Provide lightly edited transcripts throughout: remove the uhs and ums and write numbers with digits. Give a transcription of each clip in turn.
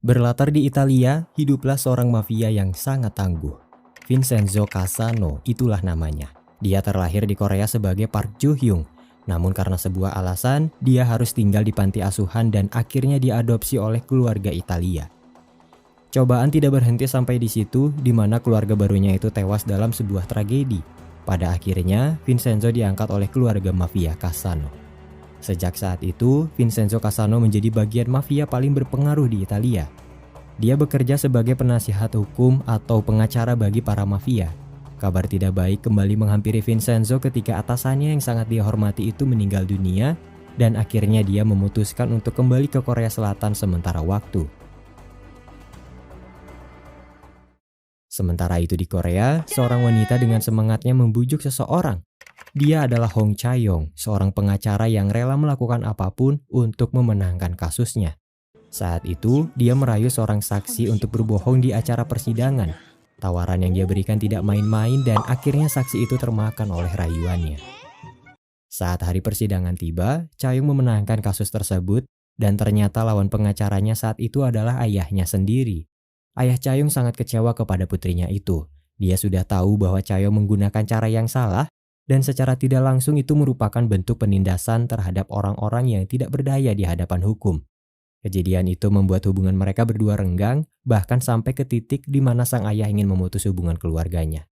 Berlatar di Italia, hiduplah seorang mafia yang sangat tangguh. Vincenzo Casano, itulah namanya. Dia terlahir di Korea sebagai Park Jo Hyung. Namun karena sebuah alasan, dia harus tinggal di panti asuhan dan akhirnya diadopsi oleh keluarga Italia. Cobaan tidak berhenti sampai di situ, di mana keluarga barunya itu tewas dalam sebuah tragedi. Pada akhirnya, Vincenzo diangkat oleh keluarga mafia Casano. Sejak saat itu, Vincenzo Casano menjadi bagian mafia paling berpengaruh di Italia. Dia bekerja sebagai penasihat hukum atau pengacara bagi para mafia. Kabar tidak baik kembali menghampiri Vincenzo ketika atasannya yang sangat dia hormati itu meninggal dunia, dan akhirnya dia memutuskan untuk kembali ke Korea Selatan sementara waktu. Sementara itu di Korea, seorang wanita dengan semangatnya membujuk seseorang. Dia adalah Hong Chae-yong, seorang pengacara yang rela melakukan apapun untuk memenangkan kasusnya. Saat itu, dia merayu seorang saksi untuk berbohong di acara persidangan. Tawaran yang dia berikan tidak main-main dan akhirnya saksi itu termakan oleh rayuannya. Saat hari persidangan tiba, Chae-yong memenangkan kasus tersebut dan ternyata lawan pengacaranya saat itu adalah ayahnya sendiri. Ayah Chae-yong sangat kecewa kepada putrinya itu. Dia sudah tahu bahwa Chae-yong menggunakan cara yang salah dan secara tidak langsung itu merupakan bentuk penindasan terhadap orang-orang yang tidak berdaya di hadapan hukum. Kejadian itu membuat hubungan mereka berdua renggang, bahkan sampai ke titik di mana sang ayah ingin memutus hubungan keluarganya.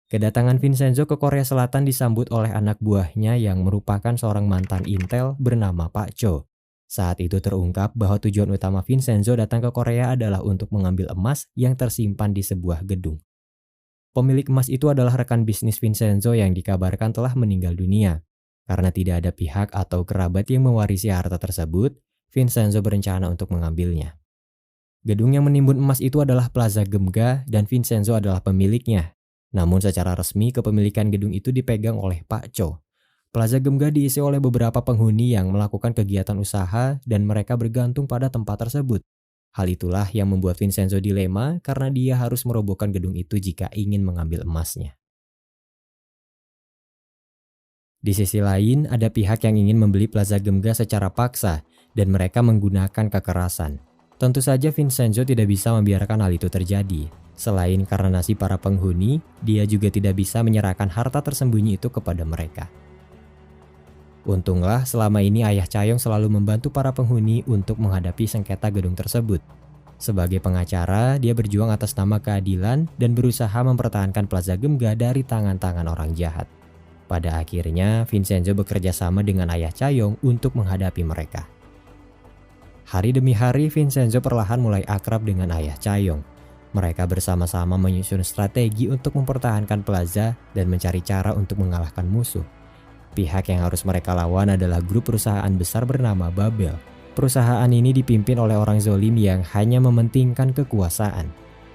Kedatangan Vincenzo ke Korea Selatan disambut oleh anak buahnya yang merupakan seorang mantan intel bernama Pak Cho. Saat itu terungkap bahwa tujuan utama Vincenzo datang ke Korea adalah untuk mengambil emas yang tersimpan di sebuah gedung. Pemilik emas itu adalah rekan bisnis Vincenzo yang dikabarkan telah meninggal dunia. Karena tidak ada pihak atau kerabat yang mewarisi harta tersebut, Vincenzo berencana untuk mengambilnya. Gedung yang menimbun emas itu adalah Plaza Gemga dan Vincenzo adalah pemiliknya. Namun secara resmi kepemilikan gedung itu dipegang oleh Pak Cho. Plaza Gemga diisi oleh beberapa penghuni yang melakukan kegiatan usaha dan mereka bergantung pada tempat tersebut. Hal itulah yang membuat Vincenzo dilema karena dia harus merobohkan gedung itu jika ingin mengambil emasnya. Di sisi lain, ada pihak yang ingin membeli Plaza Gemga secara paksa dan mereka menggunakan kekerasan. Tentu saja Vincenzo tidak bisa membiarkan hal itu terjadi. Selain karena nasib para penghuni, dia juga tidak bisa menyerahkan harta tersembunyi itu kepada mereka. Untunglah selama ini ayah Chae-yong selalu membantu para penghuni untuk menghadapi sengketa gedung tersebut. Sebagai pengacara, dia berjuang atas nama keadilan dan berusaha mempertahankan Plaza Gemga dari tangan-tangan orang jahat. Pada akhirnya, Vincenzo bekerja sama dengan ayah Chae-yong untuk menghadapi mereka. Hari demi hari, Vincenzo perlahan mulai akrab dengan ayah Chae-yong. Mereka bersama-sama menyusun strategi untuk mempertahankan Plaza dan mencari cara untuk mengalahkan musuh. Pihak yang harus mereka lawan adalah grup perusahaan besar bernama Babel. Perusahaan ini dipimpin oleh orang zolim yang hanya mementingkan kekuasaan.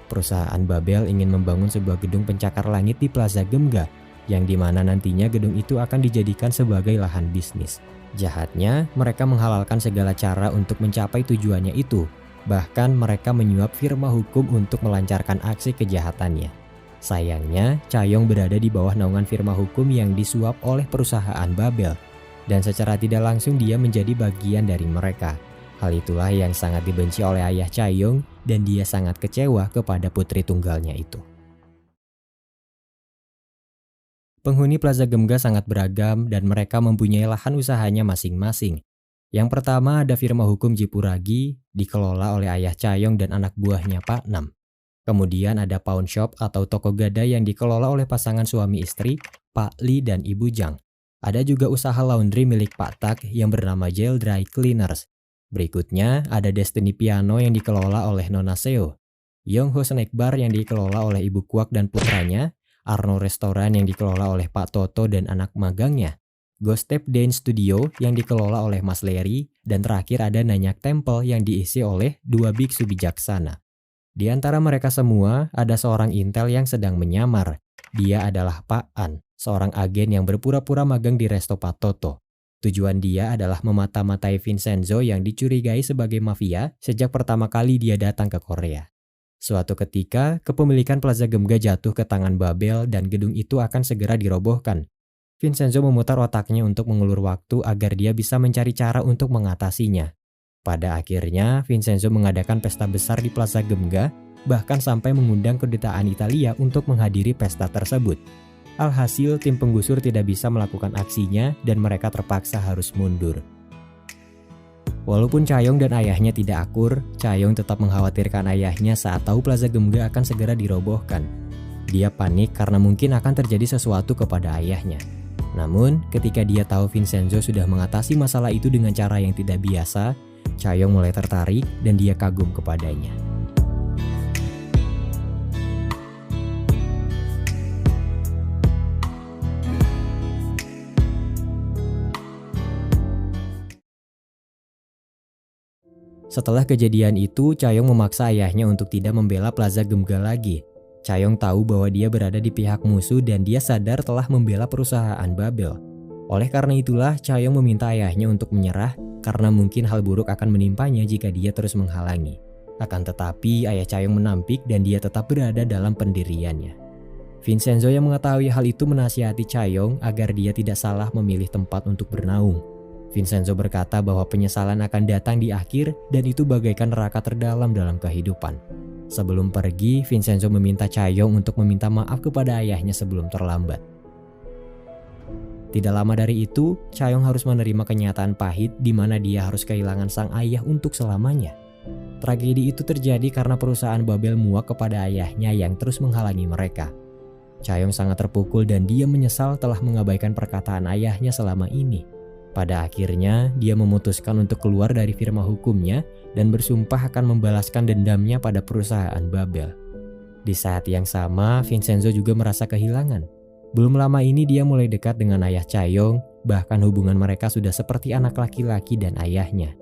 Perusahaan Babel ingin membangun sebuah gedung pencakar langit di Plaza Gemga, yang dimana nantinya gedung itu akan dijadikan sebagai lahan bisnis. Jahatnya, mereka menghalalkan segala cara untuk mencapai tujuannya itu. Bahkan mereka menyuap firma hukum untuk melancarkan aksi kejahatannya. Sayangnya, Chae-yong berada di bawah naungan firma hukum yang disuap oleh perusahaan Babel, dan secara tidak langsung dia menjadi bagian dari mereka. Hal itulah yang sangat dibenci oleh ayah Chae-yong dan dia sangat kecewa kepada putri tunggalnya itu. Penghuni Plaza Gemga sangat beragam dan mereka mempunyai lahan usahanya masing-masing. Yang pertama ada firma hukum Jipuragi, dikelola oleh ayah Chae-yong dan anak buahnya Pak Nam. Kemudian ada pawn shop atau toko gadai yang dikelola oleh pasangan suami istri, Pak Lee dan Ibu Jang. Ada juga usaha laundry milik Pak Tak yang bernama Jail Dry Cleaners. Berikutnya ada Destiny Piano yang dikelola oleh Nona Seo, Yongho Snack Bar yang dikelola oleh Ibu Kwak dan putranya, Arno Restoran yang dikelola oleh Pak Toto dan anak magangnya, Ghost Step Dance Studio yang dikelola oleh Mas Larry, dan terakhir ada Nanyak Temple yang diisi oleh dua biksu bijaksana. Di antara mereka semua, ada seorang intel yang sedang menyamar. Dia adalah Pak An, seorang agen yang berpura-pura magang di resto Pak Toto. Tujuan dia adalah memata-matai Vincenzo yang dicurigai sebagai mafia sejak pertama kali dia datang ke Korea. Suatu ketika, kepemilikan Plaza Gemga jatuh ke tangan Babel dan gedung itu akan segera dirobohkan. Vincenzo memutar otaknya untuk mengulur waktu agar dia bisa mencari cara untuk mengatasinya. Pada akhirnya, Vincenzo mengadakan pesta besar di Plaza Gemga, bahkan sampai mengundang kedutaan Italia untuk menghadiri pesta tersebut. Alhasil, tim penggusur tidak bisa melakukan aksinya dan mereka terpaksa harus mundur. Walaupun Cha Yong dan ayahnya tidak akur, Cha Yong tetap mengkhawatirkan ayahnya saat tahu Plaza Gemga akan segera dirobohkan. Dia panik karena mungkin akan terjadi sesuatu kepada ayahnya. Namun, ketika dia tahu Vincenzo sudah mengatasi masalah itu dengan cara yang tidak biasa, Cha Yong mulai tertarik dan dia kagum kepadanya. Setelah kejadian itu, Cha Yong memaksa ayahnya untuk tidak membela Plaza Gemga lagi. Cha Yong tahu bahwa dia berada di pihak musuh dan dia sadar telah membela perusahaan Babel. Oleh karena itulah, Cha Yong meminta ayahnya untuk menyerah karena mungkin hal buruk akan menimpanya jika dia terus menghalangi. Akan tetapi, ayah Cha Yong menampik dan dia tetap berada dalam pendiriannya. Vincenzo yang mengetahui hal itu menasihati Cha Yong agar dia tidak salah memilih tempat untuk bernaung. Vincenzo berkata bahwa penyesalan akan datang di akhir dan itu bagaikan neraka terdalam dalam kehidupan. Sebelum pergi, Vincenzo meminta Cha Yong untuk meminta maaf kepada ayahnya sebelum terlambat. Tidak lama dari itu, Cha Yong harus menerima kenyataan pahit di mana dia harus kehilangan sang ayah untuk selamanya. Tragedi itu terjadi karena perusahaan Babel muak kepada ayahnya yang terus menghalangi mereka. Cha Yong sangat terpukul dan dia menyesal telah mengabaikan perkataan ayahnya selama ini. Pada akhirnya, dia memutuskan untuk keluar dari firma hukumnya dan bersumpah akan membalaskan dendamnya pada perusahaan Babel. Di saat yang sama, Vincenzo juga merasa kehilangan. Belum lama ini dia mulai dekat dengan ayah Cha Yong, bahkan hubungan mereka sudah seperti anak laki-laki dan ayahnya.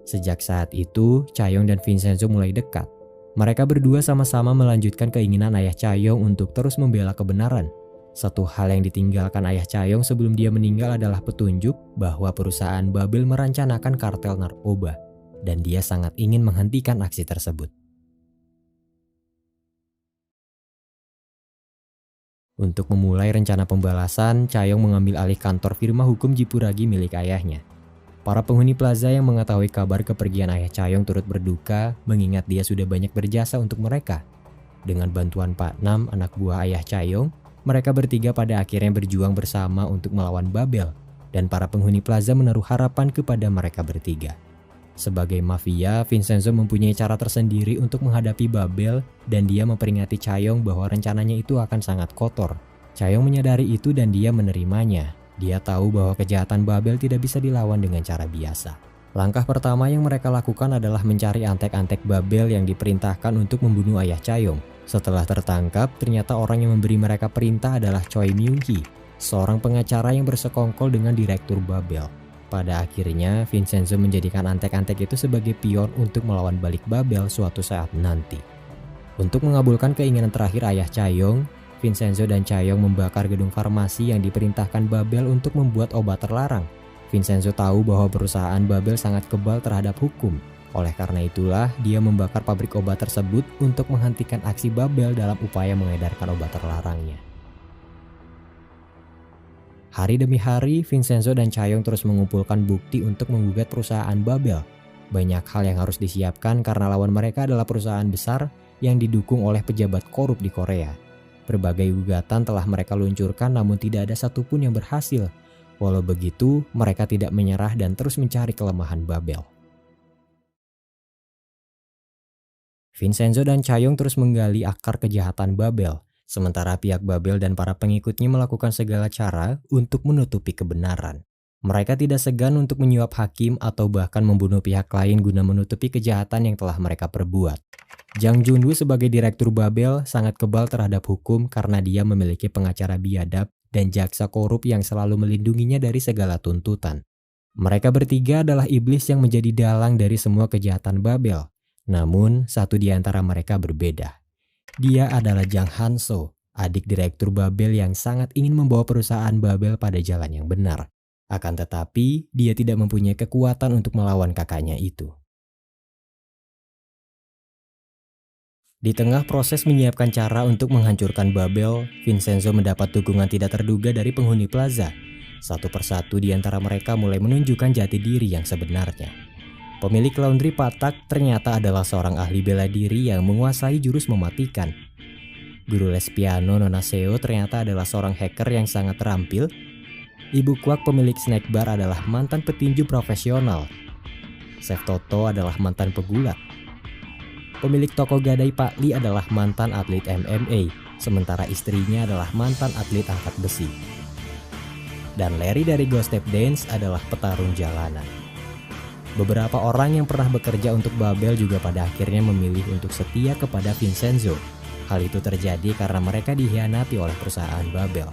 Sejak saat itu, Cha Yong dan Vincenzo mulai dekat. Mereka berdua sama-sama melanjutkan keinginan ayah Cha Yong untuk terus membela kebenaran. Satu hal yang ditinggalkan ayah Cha Yong sebelum dia meninggal adalah petunjuk bahwa perusahaan Babel merencanakan kartel narkoba, dan dia sangat ingin menghentikan aksi tersebut. Untuk memulai rencana pembalasan, Cha Yong mengambil alih kantor firma hukum Jipuragi milik ayahnya. Para penghuni plaza yang mengetahui kabar kepergian ayah Cha Yong turut berduka, mengingat dia sudah banyak berjasa untuk mereka. Dengan bantuan Pak Nam, anak buah ayah Cha Yong, mereka bertiga pada akhirnya berjuang bersama untuk melawan Babel, dan para penghuni plaza menaruh harapan kepada mereka bertiga. Sebagai mafia, Vincenzo mempunyai cara tersendiri untuk menghadapi Babel, dan dia memperingati Cha Yong bahwa rencananya itu akan sangat kotor. Cha Yong menyadari itu dan dia menerimanya. Dia tahu bahwa kejahatan Babel tidak bisa dilawan dengan cara biasa. Langkah pertama yang mereka lakukan adalah mencari antek-antek Babel yang diperintahkan untuk membunuh ayah Cha Yong. Setelah tertangkap, ternyata orang yang memberi mereka perintah adalah Choi Myung-hee, seorang pengacara yang bersekongkol dengan direktur Babel. Pada akhirnya, Vincenzo menjadikan antek-antek itu sebagai pion untuk melawan balik Babel suatu saat nanti. Untuk mengabulkan keinginan terakhir ayah Cha Yong, Vincenzo dan Cha Yong membakar gedung farmasi yang diperintahkan Babel untuk membuat obat terlarang. Vincenzo tahu bahwa perusahaan Babel sangat kebal terhadap hukum. Oleh karena itulah, dia membakar pabrik obat tersebut untuk menghentikan aksi Babel dalam upaya mengedarkan obat terlarangnya. Hari demi hari, Vincenzo dan Cha Yong terus mengumpulkan bukti untuk menggugat perusahaan Babel. Banyak hal yang harus disiapkan karena lawan mereka adalah perusahaan besar yang didukung oleh pejabat korup di Korea. Berbagai gugatan telah mereka luncurkan namun tidak ada satupun yang berhasil. Walau begitu, mereka tidak menyerah dan terus mencari kelemahan Babel. Vincenzo dan Cha Yong terus menggali akar kejahatan Babel, sementara pihak Babel dan para pengikutnya melakukan segala cara untuk menutupi kebenaran. Mereka tidak segan untuk menyuap hakim atau bahkan membunuh pihak lain guna menutupi kejahatan yang telah mereka perbuat. Jang Junwoo sebagai direktur Babel sangat kebal terhadap hukum karena dia memiliki pengacara biadab dan jaksa korup yang selalu melindunginya dari segala tuntutan. Mereka bertiga adalah iblis yang menjadi dalang dari semua kejahatan Babel. Namun, satu di antara mereka berbeda. Dia adalah Jang Han-so, adik direktur Babel yang sangat ingin membawa perusahaan Babel pada jalan yang benar. Akan tetapi, dia tidak mempunyai kekuatan untuk melawan kakaknya itu. Di tengah proses menyiapkan cara untuk menghancurkan Babel, Vincenzo mendapat dukungan tidak terduga dari penghuni plaza. Satu persatu di antara mereka mulai menunjukkan jati diri yang sebenarnya. Pemilik laundry Patak ternyata adalah seorang ahli bela diri yang menguasai jurus mematikan. Guru les piano Nona Seo ternyata adalah seorang hacker yang sangat terampil. Ibu Kwak pemilik snack bar adalah mantan petinju profesional. Chef Toto adalah mantan pegulat. Pemilik toko gadai Pak Li adalah mantan atlet MMA, sementara istrinya adalah mantan atlet angkat besi. Dan Larry dari Ghost Step Dance adalah petarung jalanan. Beberapa orang yang pernah bekerja untuk Babel juga pada akhirnya memilih untuk setia kepada Vincenzo. Hal itu terjadi karena mereka dikhianati oleh perusahaan Babel.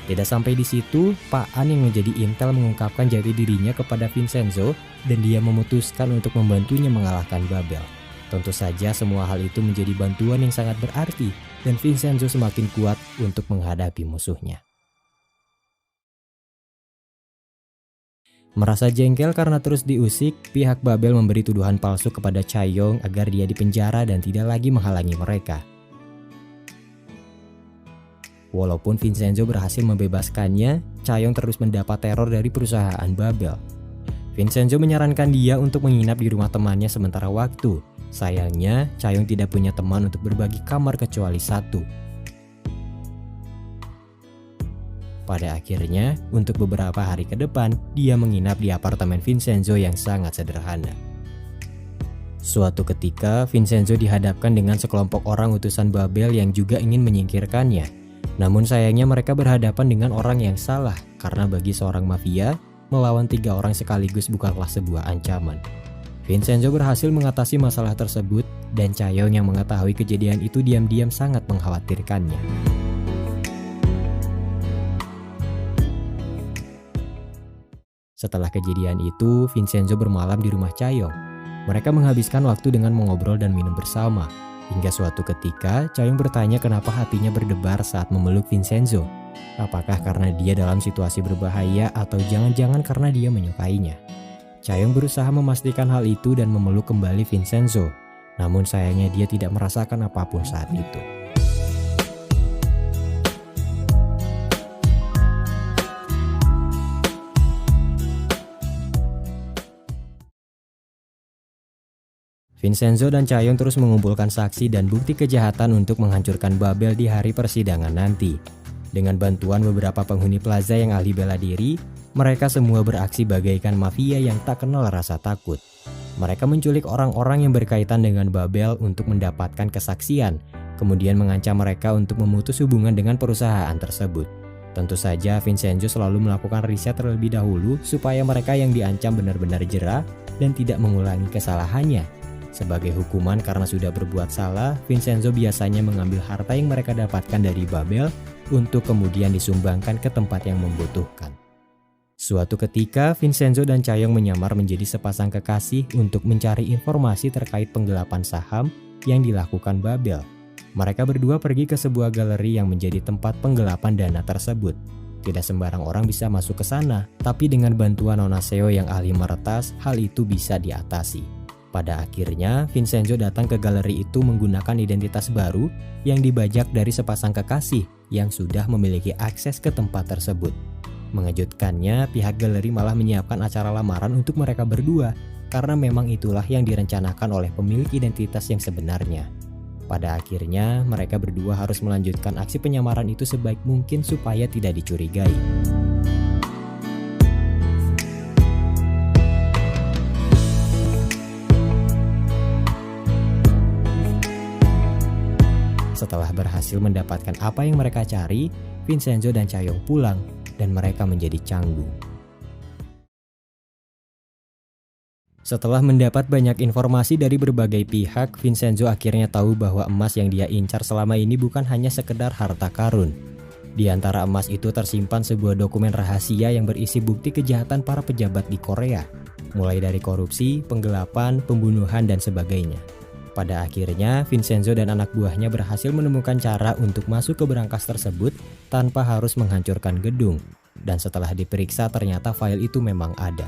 Tidak sampai di situ, Pak An yang menjadi intel mengungkapkan jati dirinya kepada Vincenzo dan dia memutuskan untuk membantunya mengalahkan Babel. Tentu saja semua hal itu menjadi bantuan yang sangat berarti dan Vincenzo semakin kuat untuk menghadapi musuhnya. Merasa jengkel karena terus diusik, pihak Babel memberi tuduhan palsu kepada Chaeyoung agar dia dipenjara dan tidak lagi menghalangi mereka. Walaupun Vincenzo berhasil membebaskannya, Chaeyoung terus mendapat teror dari perusahaan Babel. Vincenzo menyarankan dia untuk menginap di rumah temannya sementara waktu. Sayangnya, Chaeyoung tidak punya teman untuk berbagi kamar kecuali satu. Pada akhirnya, untuk beberapa hari ke depan, dia menginap di apartemen Vincenzo yang sangat sederhana. Suatu ketika, Vincenzo dihadapkan dengan sekelompok orang utusan Babel yang juga ingin menyingkirkannya. Namun sayangnya mereka berhadapan dengan orang yang salah, karena bagi seorang mafia, melawan 3 orang sekaligus bukanlah sebuah ancaman. Vincenzo berhasil mengatasi masalah tersebut, dan Chaeyoung yang mengetahui kejadian itu diam-diam sangat mengkhawatirkannya. Setelah kejadian itu, Vincenzo bermalam di rumah Chaeyoung. Mereka menghabiskan waktu dengan mengobrol dan minum bersama. Hingga suatu ketika, Chaeyoung bertanya kenapa hatinya berdebar saat memeluk Vincenzo. Apakah karena dia dalam situasi berbahaya atau jangan-jangan karena dia menyukainya? Chaeyoung berusaha memastikan hal itu dan memeluk kembali Vincenzo. Namun sayangnya dia tidak merasakan apapun saat itu. Vincenzo dan Chaeyoung terus mengumpulkan saksi dan bukti kejahatan untuk menghancurkan Babel di hari persidangan nanti. Dengan bantuan beberapa penghuni plaza yang ahli bela diri, mereka semua beraksi bagaikan mafia yang tak kenal rasa takut. Mereka menculik orang-orang yang berkaitan dengan Babel untuk mendapatkan kesaksian, kemudian mengancam mereka untuk memutus hubungan dengan perusahaan tersebut. Tentu saja Vincenzo selalu melakukan riset terlebih dahulu supaya mereka yang diancam benar-benar jera dan tidak mengulangi kesalahannya. Sebagai hukuman karena sudah berbuat salah, Vincenzo biasanya mengambil harta yang mereka dapatkan dari Babel untuk kemudian disumbangkan ke tempat yang membutuhkan. Suatu ketika, Vincenzo dan Chaeyoung menyamar menjadi sepasang kekasih untuk mencari informasi terkait penggelapan saham yang dilakukan Babel. Mereka berdua pergi ke sebuah galeri yang menjadi tempat penggelapan dana tersebut. Tidak sembarang orang bisa masuk ke sana, tapi dengan bantuan Nona Seo yang ahli meretas, hal itu bisa diatasi. Pada akhirnya, Vincenzo datang ke galeri itu menggunakan identitas baru yang dibajak dari sepasang kekasih yang sudah memiliki akses ke tempat tersebut. Mengejutkannya, pihak galeri malah menyiapkan acara lamaran untuk mereka berdua, karena memang itulah yang direncanakan oleh pemilik identitas yang sebenarnya. Pada akhirnya, mereka berdua harus melanjutkan aksi penyamaran itu sebaik mungkin supaya tidak dicurigai. Setelah berhasil mendapatkan apa yang mereka cari, Vincenzo dan Chaeyoung pulang dan mereka menjadi canggung. Setelah mendapat banyak informasi dari berbagai pihak, Vincenzo akhirnya tahu bahwa emas yang dia incar selama ini bukan hanya sekedar harta karun. Di antara emas itu tersimpan sebuah dokumen rahasia yang berisi bukti kejahatan para pejabat di Korea, mulai dari korupsi, penggelapan, pembunuhan, dan sebagainya. Pada akhirnya, Vincenzo dan anak buahnya berhasil menemukan cara untuk masuk ke berangkas tersebut tanpa harus menghancurkan gedung. Dan setelah diperiksa ternyata file itu memang ada.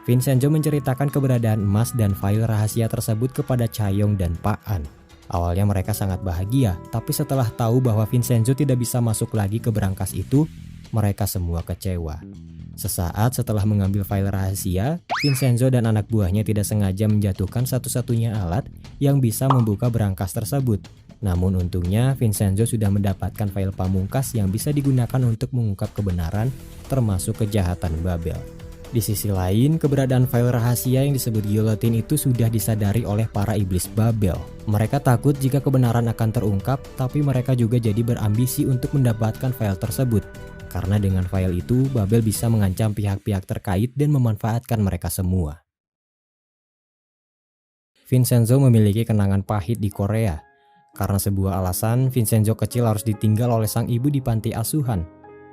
Vincenzo menceritakan keberadaan emas dan file rahasia tersebut kepada Chaeyoung dan Pak An. Awalnya mereka sangat bahagia, tapi setelah tahu bahwa Vincenzo tidak bisa masuk lagi ke berangkas itu, mereka semua kecewa. Sesaat setelah mengambil file rahasia, Vincenzo dan anak buahnya tidak sengaja menjatuhkan satu-satunya alat yang bisa membuka berangkas tersebut. Namun untungnya Vincenzo sudah mendapatkan file pamungkas yang bisa digunakan untuk mengungkap kebenaran termasuk kejahatan Babel. Di sisi lain, keberadaan file rahasia yang disebut Guillotine itu sudah disadari oleh para iblis Babel. Mereka takut jika kebenaran akan terungkap, tapi mereka juga jadi berambisi untuk mendapatkan file tersebut. Karena dengan file itu, Babel bisa mengancam pihak-pihak terkait dan memanfaatkan mereka semua. Vincenzo memiliki kenangan pahit di Korea. Karena sebuah alasan, Vincenzo kecil harus ditinggal oleh sang ibu di panti asuhan.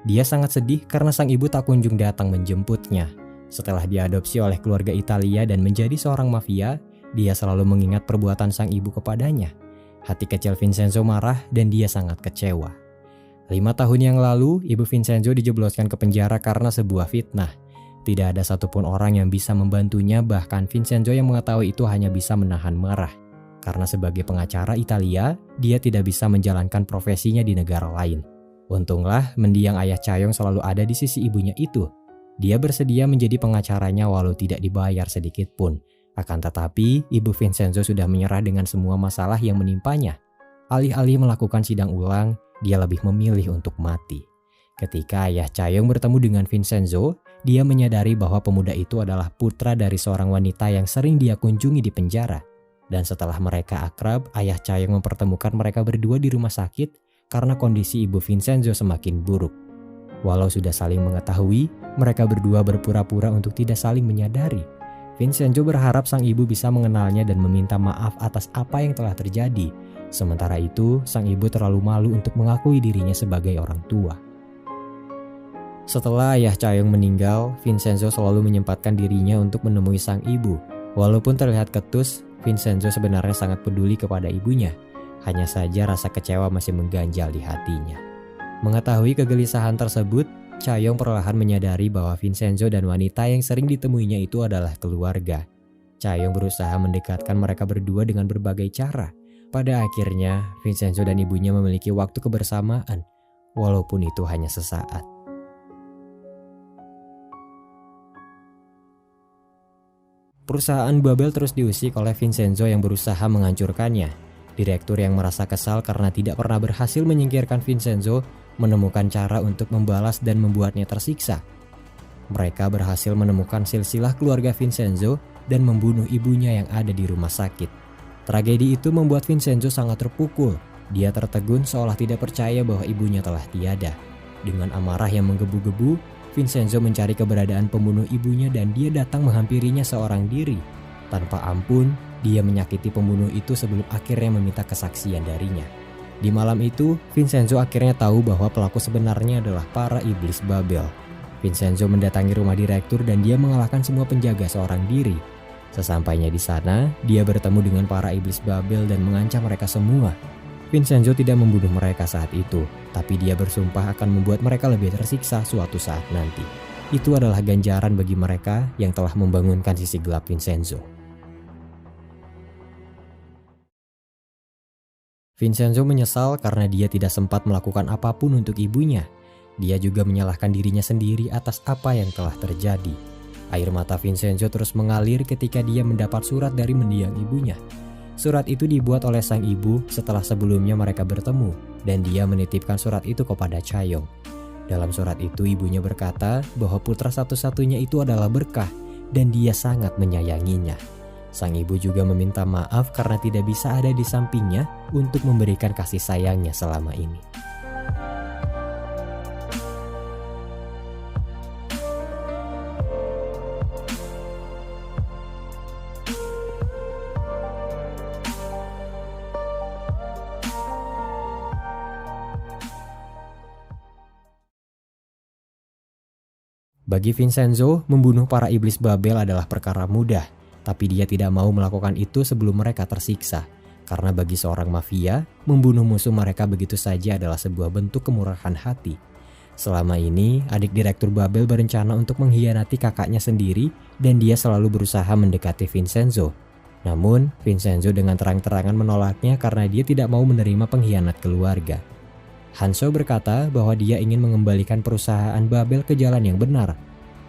Dia sangat sedih karena sang ibu tak kunjung datang menjemputnya. Setelah diadopsi oleh keluarga Italia dan menjadi seorang mafia, dia selalu mengingat perbuatan sang ibu kepadanya. Hati kecil Vincenzo marah dan dia sangat kecewa. 5 tahun yang lalu, ibu Vincenzo dijebloskan ke penjara karena sebuah fitnah. Tidak ada satupun orang yang bisa membantunya, bahkan Vincenzo yang mengetahui itu hanya bisa menahan marah. Karena sebagai pengacara Italia, dia tidak bisa menjalankan profesinya di negara lain. Untunglah, mendiang ayah Chayong selalu ada di sisi ibunya itu. Dia bersedia menjadi pengacaranya walau tidak dibayar sedikit pun. Akan tetapi, ibu Vincenzo sudah menyerah dengan semua masalah yang menimpanya. Alih-alih melakukan sidang ulang, dia lebih memilih untuk mati. Ketika ayah Chayong bertemu dengan Vincenzo, dia menyadari bahwa pemuda itu adalah putra dari seorang wanita yang sering dia kunjungi di penjara. Dan setelah mereka akrab, ayah Chayong mempertemukan mereka berdua di rumah sakit karena kondisi ibu Vincenzo semakin buruk. Walau sudah saling mengetahui, mereka berdua berpura-pura untuk tidak saling menyadari. Vincenzo berharap sang ibu bisa mengenalnya dan meminta maaf atas apa yang telah terjadi. Sementara itu, sang ibu terlalu malu untuk mengakui dirinya sebagai orang tua. Setelah ayah Chayong meninggal, Vincenzo selalu menyempatkan dirinya untuk menemui sang ibu. Walaupun terlihat ketus, Vincenzo sebenarnya sangat peduli kepada ibunya. Hanya saja rasa kecewa masih mengganjal di hatinya. Mengetahui kegelisahan tersebut, Chayong perlahan menyadari bahwa Vincenzo dan wanita yang sering ditemuinya itu adalah keluarga. Chayong berusaha mendekatkan mereka berdua dengan berbagai cara. Pada akhirnya, Vincenzo dan ibunya memiliki waktu kebersamaan, walaupun itu hanya sesaat. Perusahaan Babel terus diusik oleh Vincenzo yang berusaha menghancurkannya. Direktur yang merasa kesal karena tidak pernah berhasil menyingkirkan Vincenzo menemukan cara untuk membalas dan membuatnya tersiksa. Mereka berhasil menemukan silsilah keluarga Vincenzo dan membunuh ibunya yang ada di rumah sakit. Tragedi itu membuat Vincenzo sangat terpukul. Dia tertegun seolah tidak percaya bahwa ibunya telah tiada. Dengan amarah yang menggebu-gebu, Vincenzo mencari keberadaan pembunuh ibunya dan dia datang menghampirinya seorang diri. Tanpa ampun, dia menyakiti pembunuh itu sebelum akhirnya meminta kesaksian darinya. Di malam itu, Vincenzo akhirnya tahu bahwa pelaku sebenarnya adalah para iblis Babel. Vincenzo mendatangi rumah direktur dan dia mengalahkan semua penjaga seorang diri. Sesampainya di sana, dia bertemu dengan para iblis Babel dan mengancam mereka semua. Vincenzo tidak membunuh mereka saat itu, tapi dia bersumpah akan membuat mereka lebih tersiksa suatu saat nanti. Itu adalah ganjaran bagi mereka yang telah membangunkan sisi gelap Vincenzo. Vincenzo menyesal karena dia tidak sempat melakukan apapun untuk ibunya. Dia juga menyalahkan dirinya sendiri atas apa yang telah terjadi. Air mata Vincenzo terus mengalir ketika dia mendapat surat dari mendiang ibunya. Surat itu dibuat oleh sang ibu setelah sebelumnya mereka bertemu, dan dia menitipkan surat itu kepada Chayong. Dalam surat itu ibunya berkata bahwa putra satu-satunya itu adalah berkah dan dia sangat menyayanginya. Sang ibu juga meminta maaf karena tidak bisa ada di sampingnya untuk memberikan kasih sayangnya selama ini. Bagi Vincenzo, membunuh para iblis Babel adalah perkara mudah, tapi dia tidak mau melakukan itu sebelum mereka tersiksa. Karena bagi seorang mafia, membunuh musuh mereka begitu saja adalah sebuah bentuk kemurahan hati. Selama ini, adik direktur Babel berencana untuk mengkhianati kakaknya sendiri dan dia selalu berusaha mendekati Vincenzo. Namun, Vincenzo dengan terang-terangan menolaknya karena dia tidak mau menerima pengkhianat keluarga. Hanso berkata bahwa dia ingin mengembalikan perusahaan Babel ke jalan yang benar.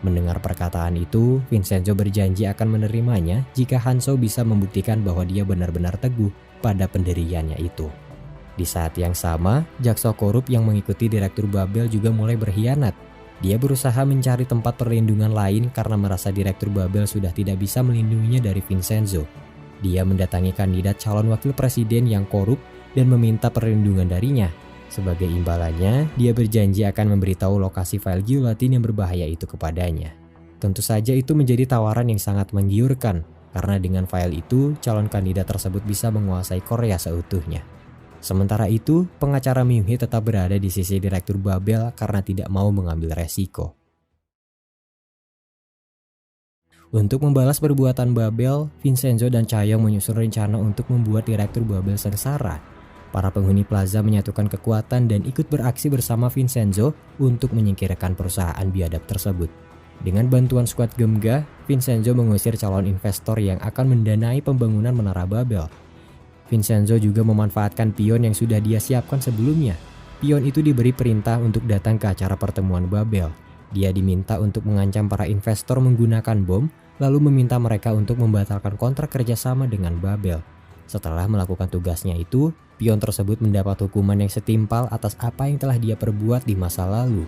Mendengar perkataan itu, Vincenzo berjanji akan menerimanya jika Hanzo bisa membuktikan bahwa dia benar-benar teguh pada pendiriannya itu. Di saat yang sama, jaksa korup yang mengikuti Direktur Babel juga mulai berkhianat. Dia berusaha mencari tempat perlindungan lain karena merasa Direktur Babel sudah tidak bisa melindunginya dari Vincenzo. Dia mendatangi kandidat calon wakil presiden yang korup dan meminta perlindungan darinya. Sebagai imbalannya, dia berjanji akan memberitahu lokasi file giulitin yang berbahaya itu kepadanya. Tentu saja itu menjadi tawaran yang sangat menggiurkan, karena dengan file itu, calon kandidat tersebut bisa menguasai Korea seutuhnya. Sementara itu, pengacara Myung-hee tetap berada di sisi Direktur Babel karena tidak mau mengambil resiko. Untuk membalas perbuatan Babel, Vincenzo dan Chae-yong menyusun rencana untuk membuat Direktur Babel sengsara. Para penghuni plaza menyatukan kekuatan dan ikut beraksi bersama Vincenzo untuk menyingkirkan perusahaan biadab tersebut. Dengan bantuan skuad Gemga, Vincenzo mengusir calon investor yang akan mendanai pembangunan Menara Babel. Vincenzo juga memanfaatkan pion yang sudah dia siapkan sebelumnya. Pion itu diberi perintah untuk datang ke acara pertemuan Babel. Dia diminta untuk mengancam para investor menggunakan bom, lalu meminta mereka untuk membatalkan kontrak kerjasama dengan Babel. Setelah melakukan tugasnya itu, pion tersebut mendapat hukuman yang setimpal atas apa yang telah dia perbuat di masa lalu.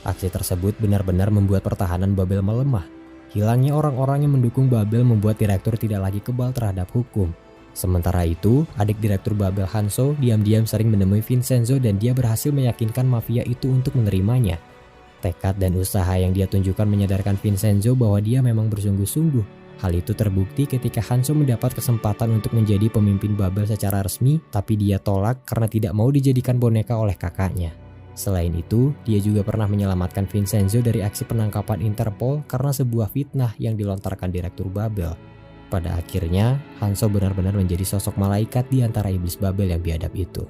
Aksi tersebut benar-benar membuat pertahanan Babel melemah. Hilangnya orang-orang yang mendukung Babel membuat direktur tidak lagi kebal terhadap hukum. Sementara itu, adik direktur Babel Hanzo diam-diam sering menemui Vincenzo dan dia berhasil meyakinkan mafia itu untuk menerimanya. Tekad dan usaha yang dia tunjukkan menyadarkan Vincenzo bahwa dia memang bersungguh-sungguh. Hal itu terbukti ketika Hanzo mendapat kesempatan untuk menjadi pemimpin Babel secara resmi, tapi dia tolak karena tidak mau dijadikan boneka oleh kakaknya. Selain itu, dia juga pernah menyelamatkan Vincenzo dari aksi penangkapan Interpol karena sebuah fitnah yang dilontarkan Direktur Babel. Pada akhirnya, Hanzo benar-benar menjadi sosok malaikat di antara iblis Babel yang biadab itu.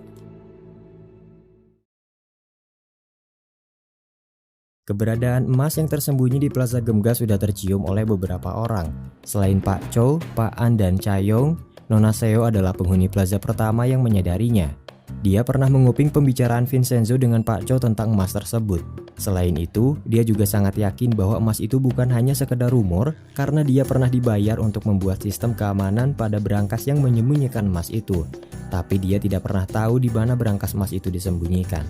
Keberadaan emas yang tersembunyi di Plaza Gemga sudah tercium oleh beberapa orang. Selain Pak Chow, Pak An, dan Chae-yong, Nona Seo adalah penghuni plaza pertama yang menyadarinya. Dia pernah menguping pembicaraan Vincenzo dengan Pak Chow tentang emas tersebut. Selain itu, dia juga sangat yakin bahwa emas itu bukan hanya sekedar rumor karena dia pernah dibayar untuk membuat sistem keamanan pada berangkas yang menyembunyikan emas itu. Tapi dia tidak pernah tahu di mana berangkas emas itu disembunyikan.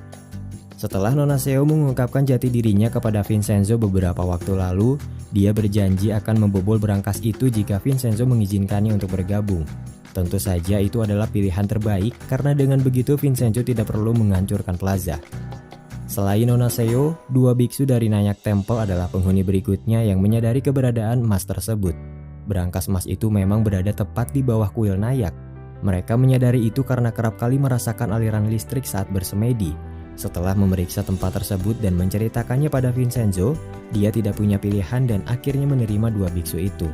Setelah Nona Seo mengungkapkan jati dirinya kepada Vincenzo beberapa waktu lalu, dia berjanji akan membobol berangkas itu jika Vincenzo mengizinkannya untuk bergabung. Tentu saja itu adalah pilihan terbaik karena dengan begitu Vincenzo tidak perlu menghancurkan plaza. Selain Nona Seo, dua biksu dari Nyack Temple adalah penghuni berikutnya yang menyadari keberadaan emas tersebut. Berangkas emas itu memang berada tepat di bawah kuil Nyack. Mereka menyadari itu karena kerap kali merasakan aliran listrik saat bersemedi. Setelah memeriksa tempat tersebut dan menceritakannya pada Vincenzo, dia tidak punya pilihan dan akhirnya menerima dua biksu itu.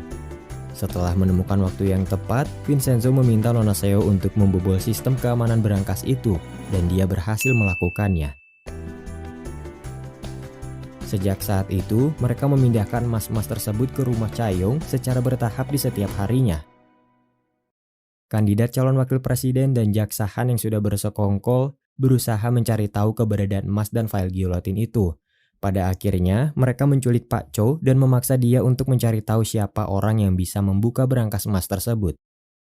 Setelah menemukan waktu yang tepat, Vincenzo meminta Nona Seo untuk membobol sistem keamanan berangkas itu, dan dia berhasil melakukannya. Sejak saat itu, mereka memindahkan emas-emas tersebut ke rumah Chae-yong secara bertahap di setiap harinya. Kandidat calon wakil presiden dan jaksa Han yang sudah bersekongkol berusaha mencari tahu keberadaan emas dan file giulitin itu. Pada akhirnya, mereka menculik Pak Chow dan memaksa dia untuk mencari tahu siapa orang yang bisa membuka berangkas emas tersebut.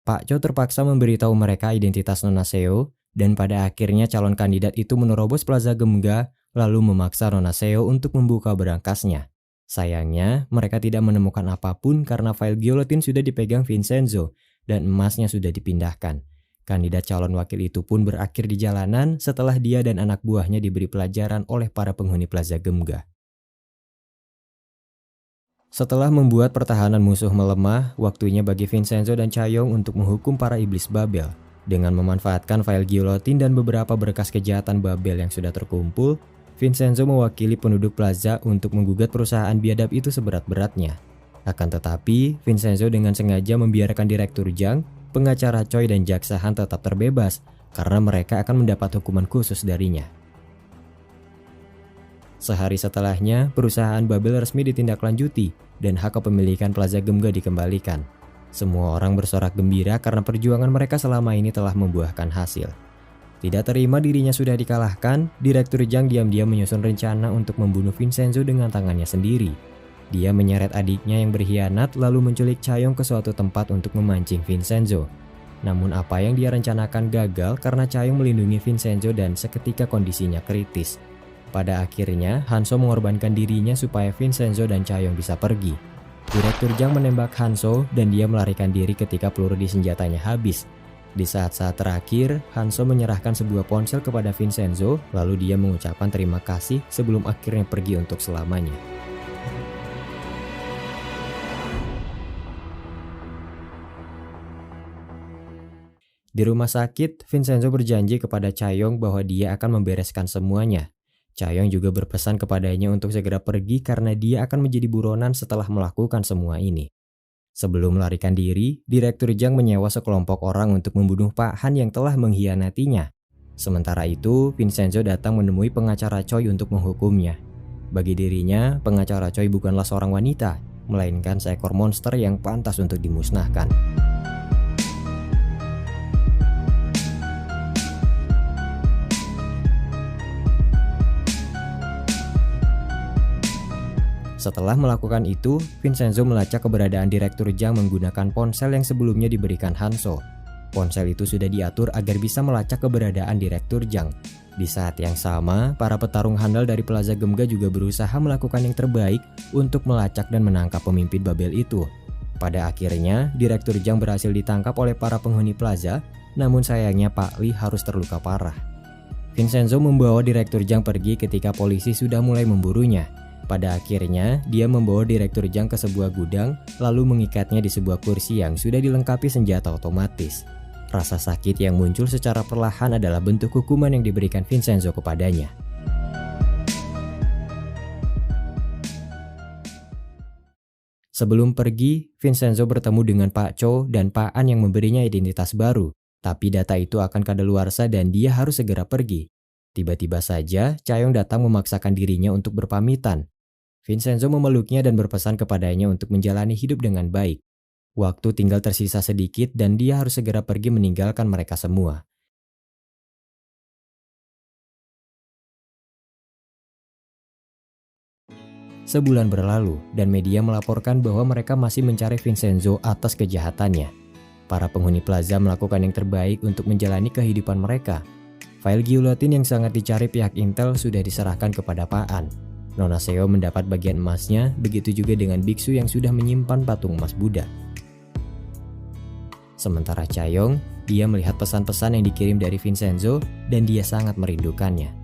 Pak Chow terpaksa memberitahu mereka identitas Nona Seo, dan pada akhirnya calon kandidat itu menerobos Plaza Gemga, lalu memaksa Nona Seo untuk membuka berangkasnya. Sayangnya, mereka tidak menemukan apapun karena file giulitin sudah dipegang Vincenzo, dan emasnya sudah dipindahkan. Kandidat calon wakil itu pun berakhir di jalanan setelah dia dan anak buahnya diberi pelajaran oleh para penghuni Plaza Gemga. Setelah membuat pertahanan musuh melemah, waktunya bagi Vincenzo dan Chae-yong untuk menghukum para iblis Babel. Dengan memanfaatkan file giulitin dan beberapa berkas kejahatan Babel yang sudah terkumpul, Vincenzo mewakili penduduk Plaza untuk menggugat perusahaan biadab itu seberat-beratnya. Akan tetapi, Vincenzo dengan sengaja membiarkan Direktur Jang, pengacara Choi dan jaksa Han tetap terbebas karena mereka akan mendapat hukuman khusus darinya. Sehari setelahnya, perusahaan Babel resmi ditindaklanjuti dan hak kepemilikan Plaza Gemga dikembalikan. Semua orang bersorak gembira karena perjuangan mereka selama ini telah membuahkan hasil. Tidak terima dirinya sudah dikalahkan, Direktur Jang diam-diam menyusun rencana untuk membunuh Vincenzo dengan tangannya sendiri. Dia menyeret adiknya yang berkhianat lalu menculik Chaeyoung ke suatu tempat untuk memancing Vincenzo. Namun apa yang dia rencanakan gagal karena Chaeyoung melindungi Vincenzo dan seketika kondisinya kritis. Pada akhirnya, Hanso mengorbankan dirinya supaya Vincenzo dan Chaeyoung bisa pergi. Direktur Jang menembak Hanso dan dia melarikan diri ketika peluru di senjatanya habis. Di saat-saat terakhir, Hanso menyerahkan sebuah ponsel kepada Vincenzo, lalu dia mengucapkan terima kasih sebelum akhirnya pergi untuk selamanya. Di rumah sakit, Vincenzo berjanji kepada Chaeyoung bahwa dia akan membereskan semuanya. Chaeyoung juga berpesan kepadanya untuk segera pergi karena dia akan menjadi buronan setelah melakukan semua ini. Sebelum melarikan diri, Direktur Jang menyewa sekelompok orang untuk membunuh Pak Han yang telah mengkhianatinya. Sementara itu, Vincenzo datang menemui pengacara Choi untuk menghukumnya. Bagi dirinya, pengacara Choi bukanlah seorang wanita, melainkan seekor monster yang pantas untuk dimusnahkan. Setelah melakukan itu, Vincenzo melacak keberadaan Direktur Jang menggunakan ponsel yang sebelumnya diberikan Hanso. Ponsel itu sudah diatur agar bisa melacak keberadaan Direktur Jang. Di saat yang sama, para petarung handal dari Plaza Gemga juga berusaha melakukan yang terbaik untuk melacak dan menangkap pemimpin Babel itu. Pada akhirnya, Direktur Jang berhasil ditangkap oleh para penghuni Plaza, namun sayangnya Pak Lee harus terluka parah. Vincenzo membawa Direktur Jang pergi ketika polisi sudah mulai memburunya. Pada akhirnya, dia membawa Direktur Jang ke sebuah gudang, lalu mengikatnya di sebuah kursi yang sudah dilengkapi senjata otomatis. Rasa sakit yang muncul secara perlahan adalah bentuk hukuman yang diberikan Vincenzo kepadanya. Sebelum pergi, Vincenzo bertemu dengan Pak Cho dan Pak An yang memberinya identitas baru, tapi data itu akan kadaluarsa dan dia harus segera pergi. Tiba-tiba saja, Chaeyoung datang memaksakan dirinya untuk berpamitan. Vincenzo memeluknya dan berpesan kepadanya untuk menjalani hidup dengan baik. Waktu tinggal tersisa sedikit dan dia harus segera pergi meninggalkan mereka semua. Sebulan berlalu dan media melaporkan bahwa mereka masih mencari Vincenzo atas kejahatannya. Para penghuni Plaza melakukan yang terbaik untuk menjalani kehidupan mereka. File giulotin yang sangat dicari pihak Intel sudah diserahkan kepada Pak An. Nona Seo mendapat bagian emasnya, begitu juga dengan biksu yang sudah menyimpan patung emas Buddha. Sementara Chaeyoung, dia melihat pesan-pesan yang dikirim dari Vincenzo dan dia sangat merindukannya.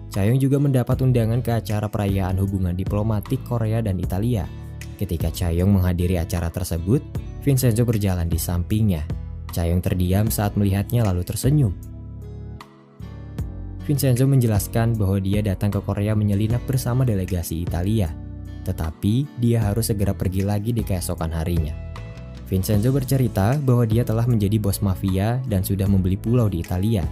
Chaeyoung juga mendapat undangan ke acara perayaan hubungan diplomatik Korea dan Italia. Ketika Chaeyoung menghadiri acara tersebut, Vincenzo berjalan di sampingnya. Chaeyoung terdiam saat melihatnya lalu tersenyum. Vincenzo menjelaskan bahwa dia datang ke Korea menyelinap bersama delegasi Italia, tetapi dia harus segera pergi lagi di keesokan harinya. Vincenzo bercerita bahwa dia telah menjadi bos mafia dan sudah membeli pulau di Italia.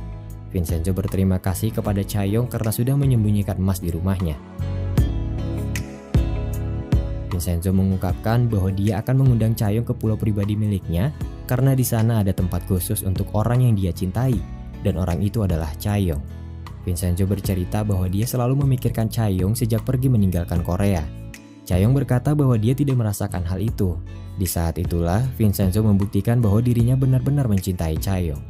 Vincenzo berterima kasih kepada Chaeyoung karena sudah menyembunyikan emas di rumahnya. Vincenzo mengungkapkan bahwa dia akan mengundang Chaeyoung ke pulau pribadi miliknya karena di sana ada tempat khusus untuk orang yang dia cintai, dan orang itu adalah Chaeyoung. Vincenzo bercerita bahwa dia selalu memikirkan Chaeyoung sejak pergi meninggalkan Korea. Chaeyoung berkata bahwa dia tidak merasakan hal itu. Di saat itulah, Vincenzo membuktikan bahwa dirinya benar-benar mencintai Chaeyoung.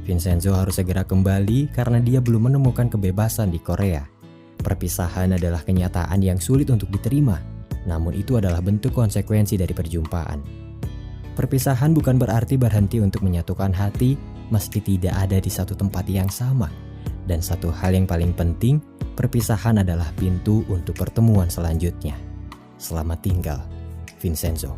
Vincenzo harus segera kembali karena dia belum menemukan kebebasan di Korea. Perpisahan adalah kenyataan yang sulit untuk diterima, namun itu adalah bentuk konsekuensi dari perjumpaan. Perpisahan bukan berarti berhenti untuk menyatukan hati, meski tidak ada di satu tempat yang sama. Dan satu hal yang paling penting, perpisahan adalah pintu untuk pertemuan selanjutnya. Selamat tinggal, Vincenzo.